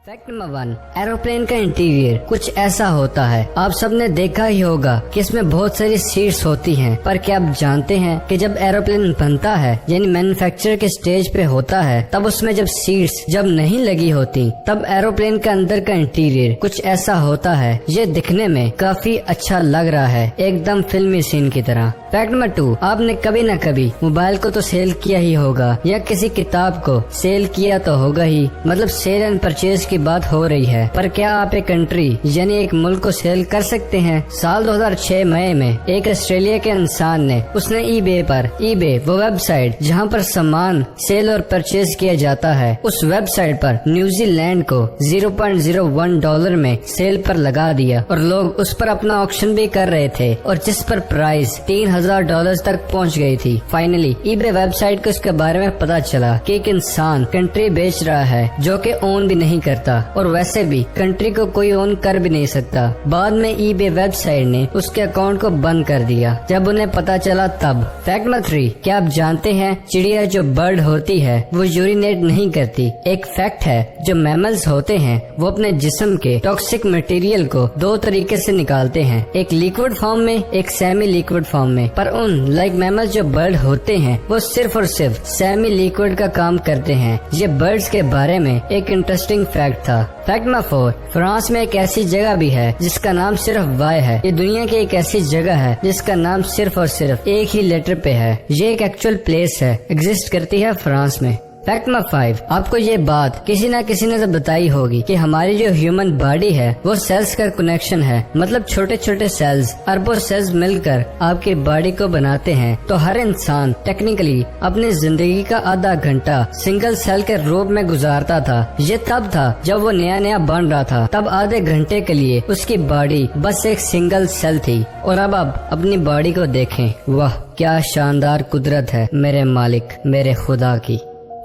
Fact number 1, aeroplane का interior कुछ ऐसा होता है। आप सबने देखा ही होगा कि इसमें बहुत सारी सीट्स होती हैं, पर क्या आप जानते हैं कि जब एरोप्लेन बनता है यानी मैन्युफैक्चर के स्टेज पे होता है, तब उसमें जब सीट्स जब नहीं लगी होती, तब एरोप्लेन का अंदर का इंटीरियर कुछ ऐसा होता है। ये दिखने में काफी अच्छा लग रहा है, एकदम फिल्मी सीन की तरह। फैक्ट नंबर 2, आपने कभी न कभी मोबाइल को तो सेल किया ही होगा या किसी किताब को सेल किया तो होगा ही, मतलब सेल एंड परचेज की बात हो रही है। पर क्या आप एक कंट्री यानी एक मुल्क को सेल कर सकते हैं? साल 2006 मई में एक ऑस्ट्रेलिया के इंसान ने उसने ईबे वो वेबसाइट जहां पर सामान सेल और परचेज किया जाता है, उस वेबसाइट पर न्यूजीलैंड को $0.01 में सेल पर लगा दिया और लोग उस पर अपना ऑक्शन भी कर रहे थे, और जिस पर प्राइस $3000 तक पहुंच गई थी। फाइनली ईबे वेबसाइट को इसके बारे में पता चला कि एक इंसान कंट्री बेच रहा है जो कि ओन भी नहीं करता, और वैसे भी कंट्री को कोई ओन कर भी नहीं सकता। बाद में ईबे वेबसाइट ने उसके अकाउंट को बंद कर दिया जब उन्हें पता चला तब। फैक्ट नंबर 3, क्या आप जानते हैं चिड़िया जो बर्ड होती है वो यूरिनेट नहीं करती। एक फैक्ट है, जो मैमल्स होते हैं वो अपने जिस्म के टॉक्सिक मटेरियल को दो तरीके से निकालते हैं, एक लिक्विड फॉर्म में, एक सेमी लिक्विड फॉर्म में। पर उन मैमल्स जो बर्ड होते हैं वो सिर्फ और सिर्फ सेमी लिक्विड का काम करते हैं। ये बर्ड्स के बारे में एक इंटरेस्टिंग फैक्ट था। फैक्ट नंबर 4, फ्रांस में एक ऐसी जगह भी है जिसका नाम सिर्फ वाई है। ये दुनिया की एक ऐसी जगह है जिसका नाम सिर्फ और सिर्फ एक ही लेटर पे है। ये एक एक्चुअल प्लेस है, एग्जिस्ट करती है फ्रांस में। फैक्ट नंबर 5, आपको ये बात किसी न किसी ने तो बताई होगी कि हमारी जो ह्यूमन बॉडी है वो सेल्स का कनेक्शन है, मतलब छोटे छोटे सेल्स, अरबों सेल्स मिलकर आपकी बॉडी को बनाते हैं। तो हर इंसान टेक्निकली अपनी जिंदगी का आधा घंटा सिंगल सेल के रूप में गुजारता था। ये तब था जब वो नया नया बन रहा था, तब आधे घंटे के लिए उसकी बॉडी बस एक सिंगल सेल थी। और अब आप अपनी बॉडी को देखें, वाह क्या शानदार कुदरत है मेरे मालिक, मेरे खुदा की।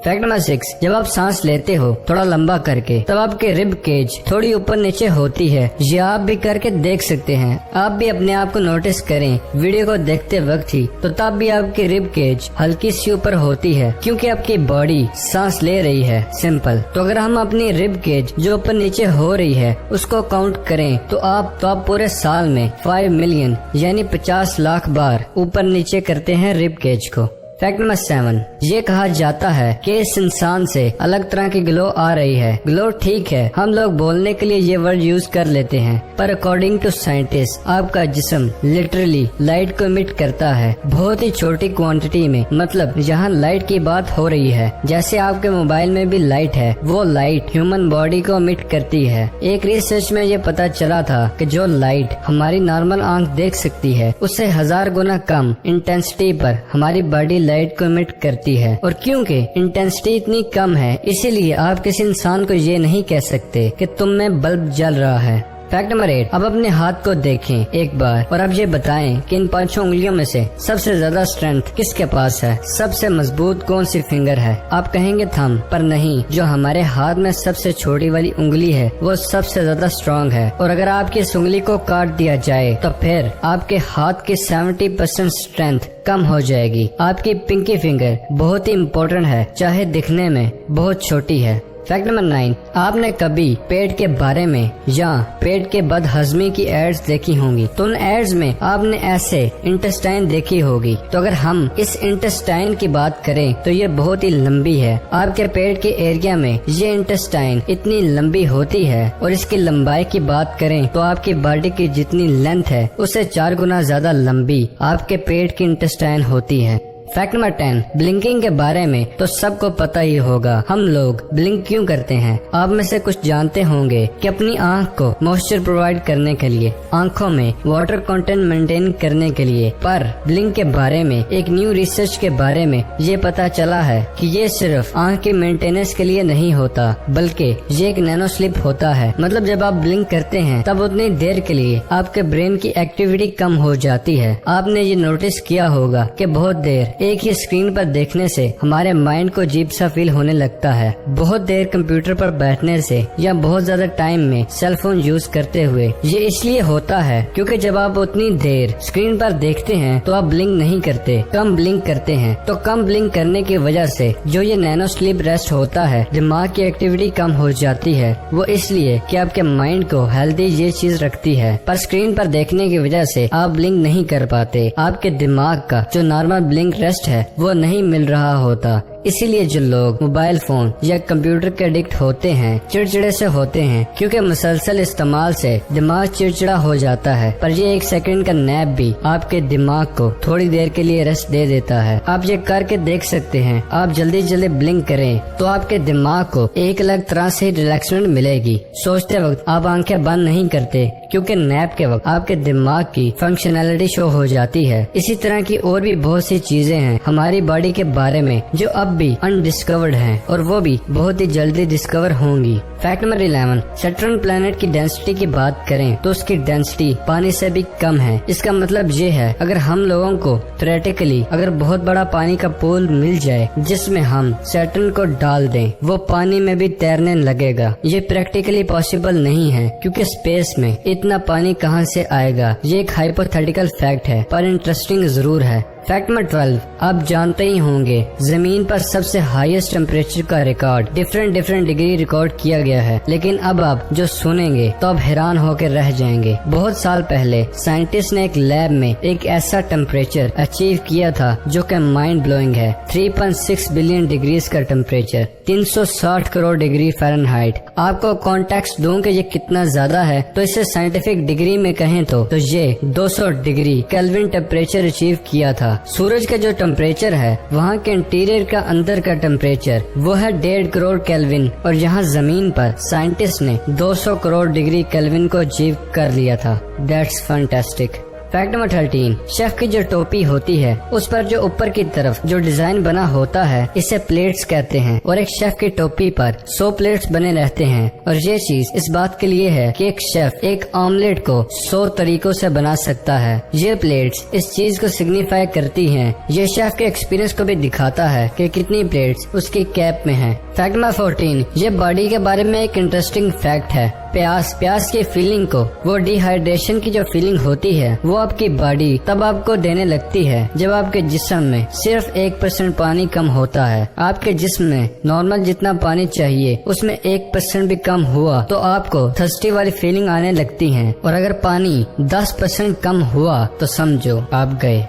फैक्ट नंबर 6, जब आप सांस लेते हो थोड़ा लंबा करके, तब आपके रिब केज थोड़ी ऊपर नीचे होती है। ये आप भी करके देख सकते हैं। आप भी अपने आप को नोटिस करें वीडियो को देखते वक्त ही, तो तब भी आपकी रिब केज हल्की सी ऊपर होती है क्योंकि आपकी बॉडी सांस ले रही है। सिंपल। तो अगर हम अपनी रिब केज जो ऊपर नीचे हो रही है उसको काउंट करें तो आप पूरे साल में 5 मिलियन यानी 50 लाख बार ऊपर नीचे करते हैं रिब केज को। फैक्ट नंबर 7, ये कहा जाता है कि इस इंसान से अलग तरह की ग्लो आ रही है। ग्लो ठीक है, हम लोग बोलने के लिए ये वर्ड यूज कर लेते हैं, पर अकॉर्डिंग टू साइंटिस्ट आपका जिस्म लिटरली लाइट को इमिट करता है, बहुत ही छोटी क्वांटिटी में। मतलब यहाँ लाइट की बात हो रही है, जैसे आपके मोबाइल में भी लाइट है, वो लाइट ह्यूमन बॉडी को इमिट करती है। एक रिसर्च में ये पता चला था कि जो लाइट हमारी नॉर्मल आंख देख सकती है उससे 1000 गुना कम इंटेंसिटी पर हमारी बॉडी लाइट को इमिट करती है। और क्योंकि इंटेंसिटी इतनी कम है, इसीलिए आप किसी इंसान को ये नहीं कह सकते कि तुम में बल्ब जल रहा है। फैक्ट नंबर 8, अब अपने हाथ को देखें एक बार और अब ये बताएं कि इन 5 उंगलियों में से सबसे ज्यादा स्ट्रेंथ किसके पास है, सबसे मजबूत कौन सी फिंगर है? आप कहेंगे थंब, पर नहीं, जो हमारे हाथ में सबसे छोटी वाली उंगली है वो सबसे ज्यादा स्ट्रांग है। और अगर आपकी इस उंगली को काट दिया जाए तो फिर आपके हाथ की 70% स्ट्रेंथ कम हो जाएगी। आपकी पिंकी फिंगर बहुत ही इम्पोर्टेंट है, चाहे दिखने में बहुत छोटी है। फैक्ट नंबर 9, आपने कभी पेट के बारे में या पेट के बदहजमी की एड्स देखी होंगी, तो उन एड्स में आपने ऐसे इंटेस्टाइन देखी होगी। तो अगर हम इस इंटेस्टाइन की बात करें तो ये बहुत ही लंबी है। आपके पेट के एरिया में ये इंटेस्टाइन इतनी लंबी होती है, और इसकी लंबाई की बात करें तो आपकी बॉडी की जितनी लेंथ है उससे 4 गुना ज्यादा लंबी आपके पेट की इंटेस्टाइन होती है। फैक्ट नंबर 10, ब्लिंकिंग के बारे में तो सबको पता ही होगा हम लोग ब्लिंक क्यों करते हैं। आप में से कुछ जानते होंगे कि अपनी आंख को मॉइस्चर प्रोवाइड करने के लिए, आंखों में वाटर कंटेंट मेंटेन करने के लिए। पर ब्लिंक के बारे में एक न्यू रिसर्च के बारे में ये पता चला है कि ये सिर्फ आंख की मेंटेनेंस के लिए नहीं होता, बल्कि ये एक नैनो स्लिप होता है। मतलब जब आप ब्लिंक करते हैं तब उतनी देर के लिए आपके ब्रेन की एक्टिविटी कम हो जाती है। आपने ये नोटिस किया होगा कि बहुत देर एक ही स्क्रीन पर देखने से हमारे माइंड को अजीब सा फील होने लगता है। बहुत देर कंप्यूटर पर बैठने से या बहुत ज्यादा टाइम में सेल फोन यूज करते हुए ये इसलिए होता है क्योंकि जब आप उतनी देर स्क्रीन पर देखते हैं तो आप ब्लिंक नहीं करते, कम ब्लिंक करते हैं। तो कम ब्लिंक करने की वजह से जो ये नैनो स्लीप रेस्ट होता है, दिमाग की एक्टिविटी कम हो जाती है। वो इसलिए कि आपके माइंड को हेल्दी ये चीज रखती है। पर स्क्रीन पर देखने की वजह से आप ब्लिंक नहीं कर पाते। आपके दिमाग का जो नॉर्मल ब्लिंक रेस्ट है वो नहीं मिल रहा होता। इसीलिए जो लोग मोबाइल फोन या कंप्यूटर के एडिक्ट होते हैं चिड़चिड़े से होते हैं, क्योंकि मुसलसल इस्तेमाल से दिमाग चिड़चिड़ा हो जाता है। पर ये 1 सेकंड का नैप भी आपके दिमाग को थोड़ी देर के लिए रेस्ट दे देता है। आप ये करके देख सकते हैं। आप जल्दी जल्दी ब्लिंक करें तो आपके दिमाग को एक अलग तरह से रिलैक्समेंट मिलेगी। सोचते वक्त आप आंखें बंद नहीं करते, क्योंकि नैप के वक्त आपके दिमाग की फंक्शनैलिटी शो हो जाती है। इसी तरह की और भी बहुत सी चीजें हैं हमारी बॉडी के बारे में जो अब भी अनडिस्कवर्ड हैं और वो भी बहुत ही जल्दी डिस्कवर होंगी। फैक्ट नंबर 11, सैटर्न प्लैनेट की डेंसिटी की बात करें तो उसकी डेंसिटी पानी से भी कम है। इसका मतलब ये है अगर हम लोगों को थ्योरेटिकली अगर बहुत बड़ा पानी का पूल मिल जाए जिसमें हम सैटर्न को डाल दें, वो पानी में भी तैरने लगेगा। ये प्रैक्टिकली पॉसिबल नहीं है क्योंकि स्पेस में इतना पानी कहाँ से आएगा। ये एक हाइपोथेटिकल फैक्ट है पर इंटरेस्टिंग जरूर है। फैक्ट नंबर 12, आप जानते ही होंगे जमीन पर सबसे हाईएस्ट टेम्परेचर का रिकॉर्ड डिफरेंट डिग्री रिकॉर्ड किया गया है। लेकिन अब आप जो सुनेंगे तो आप हैरान होकर रह जाएंगे। बहुत साल पहले साइंटिस्ट ने एक लैब में एक ऐसा टेम्परेचर अचीव किया था जो कि माइंड ब्लोइंग है। 3.6 बिलियन डिग्रीज का टेम्परेचर, 360 करोड़ डिग्री फ़ारेनहाइट। आपको कॉन्टेक्स्ट दूं कि ये कितना ज्यादा है तो इसे साइंटिफिक डिग्री में कहें तो ये 200 डिग्री केल्विन टेम्परेचर अचीव किया था। सूरज का जो टेम्परेचर है वहाँ के इंटीरियर का अंदर का टेम्परेचर वो है 1.5 करोड़ केल्विन, और यहाँ जमीन पर साइंटिस्ट ने 200 करोड़ डिग्री केल्विन को अचीव कर लिया था। That's fantastic. Fact number 13, chef की जो टोपी होती है उस पर जो ऊपर की तरफ जो डिजाइन बना होता है इसे प्लेट्स कहते हैं, और एक शेफ की टोपी पर 100 प्लेट्स बने रहते हैं। और ये चीज इस बात के लिए है कि एक शेफ एक ऑमलेट को 100 तरीकों से बना सकता है। ये प्लेट्स इस चीज को सिग्निफाई करती हैं। ये शेफ के एक्सपीरियंस को भी दिखाता है कि कितनी प्लेट्स उसकी कैप में है। फैक्ट नंबर 14, ये बॉडी के बारे में एक इंटरेस्टिंग फैक्ट है। प्यास की फीलिंग को, वो डिहाइड्रेशन की जो फीलिंग होती है वो आपकी बॉडी तब आपको देने लगती है जब आपके जिस्म में सिर्फ 1% पानी कम होता है। आपके जिस्म में नॉर्मल जितना पानी चाहिए उसमें 1% भी कम हुआ तो आपको थर्स्टी वाली फीलिंग आने लगती है, और अगर पानी 10% कम हुआ तो समझो आप गए।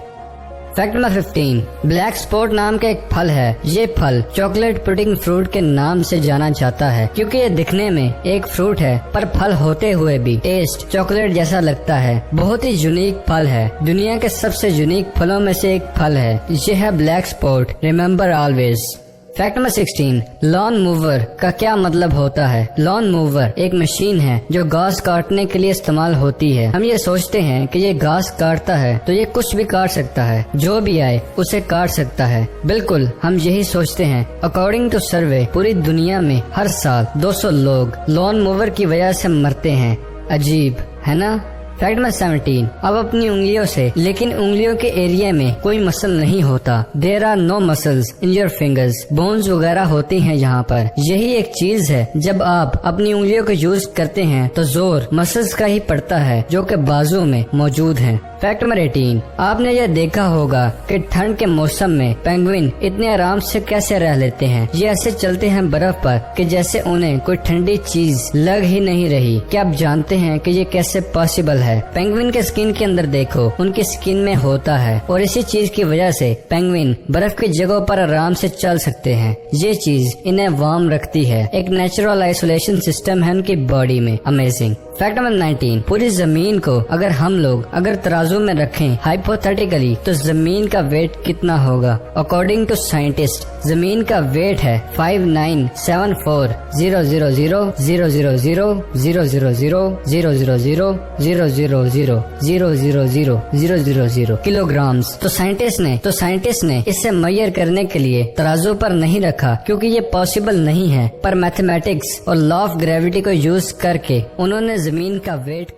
फैक्ट नंबर 15, ब्लैक स्पॉट नाम का एक फल है। ये फल चॉकलेट पुडिंग फ्रूट के नाम से जाना जाता है क्योंकि ये दिखने में एक फ्रूट है पर फल होते हुए भी टेस्ट चॉकलेट जैसा लगता है। बहुत ही यूनिक फल है, दुनिया के सबसे यूनिक फलों में से एक फल है। ये है black spot, remember always. Fact number 16, lawn mower का क्या मतलब होता है। लॉन मूवर एक मशीन है जो घास काटने के लिए इस्तेमाल होती है। हम ये सोचते हैं कि ये घास काटता है तो ये कुछ भी काट सकता है, जो भी आए उसे काट सकता है। बिल्कुल हम यही सोचते हैं। अकॉर्डिंग टू सर्वे पूरी दुनिया में हर साल 200 लोग लॉन मूवर की वजह से मरते हैं। अजीब है ना। फैक्ट नंबर 17, अब अपनी उंगलियों से, लेकिन उंगलियों के एरिया में कोई मसल नहीं होता। There are no muscles in your fingers, bones वगैरह होती हैं यहाँ पर। यही एक चीज है, जब आप अपनी उंगलियों को यूज करते हैं तो जोर मसल्स का ही पड़ता है जो कि बाजू में मौजूद हैं। फैक्ट नंबर 18, आपने यह देखा होगा कि ठंड के मौसम में पेंगुइन इतने आराम से कैसे रह लेते हैं। ये ऐसे चलते हैं बर्फ पर कि जैसे उन्हें कोई ठंडी चीज लग ही नहीं रही। क्या आप जानते हैं कि ये कैसे पॉसिबल है? पेंगुइन के स्किन के अंदर देखो, उनकी स्किन में होता है, और इसी चीज की वजह से पेंगुइन बर्फ की जगहों पर आराम से चल सकते हैं। ये चीज इन्हें वार्म रखती है। एक नेचुरल आइसोलेशन सिस्टम है उनकी बॉडी में। अमेजिंग। फैक्ट नंबर 19, पूरी जमीन को अगर हम लोग तराजू में रखें हाइपोथेटिकली तो जमीन का वेट कितना होगा? अकॉर्डिंग टू साइंटिस्ट जमीन का वेट है 59740000000000000000 किलोग्राम्स। तो साइंटिस्ट ने इसे मेजर करने के लिए तराजू पर नहीं रखा क्योंकि ये पॉसिबल नहीं है, पर मैथमेटिक्स और लॉ ऑफ ग्रेविटी को यूज करके उन्होंने जमीन का वेट